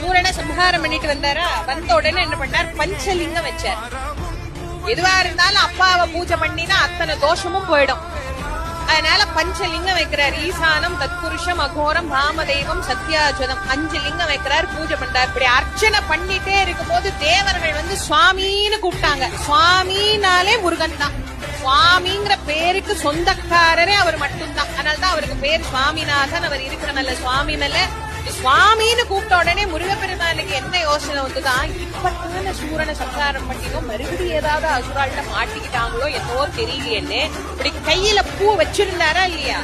சூரனை சம்ஹாரம் பண்ணிட்டு வந்தாரா, வந்த உடனே என்ன பண்ணார், பஞ்சலிங்கம் வச்சார். எதுவா இருந்தாலும் அப்பாவை பூஜை பண்ணினா அத்தனை தோஷமும் போயிடும். அதனால பஞ்சலிங்கம் வைக்கிறார். ஈசானம், தத்புருஷம், அகோரம், பாமதேவம், சத்யாஜதம் 5 லிங்கம் வைக்கிறார், பூஜை பண்றார். இப்படி அர்ச்சனை பண்ணிட்டே இருக்கும் போது தேவர்கள் வந்து சுவாமின்னு கூப்பிட்டாங்க. சுவாமினாலே முருகன் தான். சுவாமிங்கிற பேருக்கு சொந்தக்காரரே அவர் மட்டும்தான். அதனால்தான் அவருக்கு பேர் சுவாமிநாதன். அவர் இருக்கிற நல்ல சுவாமி மேல சுவாமின்னு கூப்பிட்ட உடனே முருகப்பெருமானுக்கு என்ன யோசனை வந்துதான், இப்பத்தான சூரனை சம்ஹாரம் பண்ணினோம், மறுபடியும் ஏதாவது அசுராள்கிட்ட மாட்டிக்கிட்டாங்களோ என்னவோ தெரியலையேன்னு இப்படி கையில பூ வச்சிருந்தாரா இல்லையா,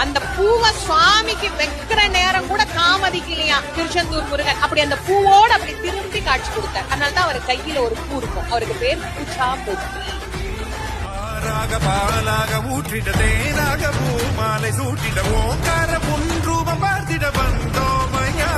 அந்த பூவை சுவாமிக்கு வைக்கிற நேரம் கூட காமதிக்கலையா திருச்செந்தூர் முருகன். அப்படி அந்த பூவோட அப்படி திரும்பி காட்சி கொடுத்தார். அதனாலதான் அவர் கையில ஒரு பூ இருக்கும். அவருக்கு பேர் பூச்சா பொத்தி. ஊற்றிட தேனாக பூ மாலை சூட்டிட ஓங்கார புன் ரூபம் பார்த்திட வந்தோமையா.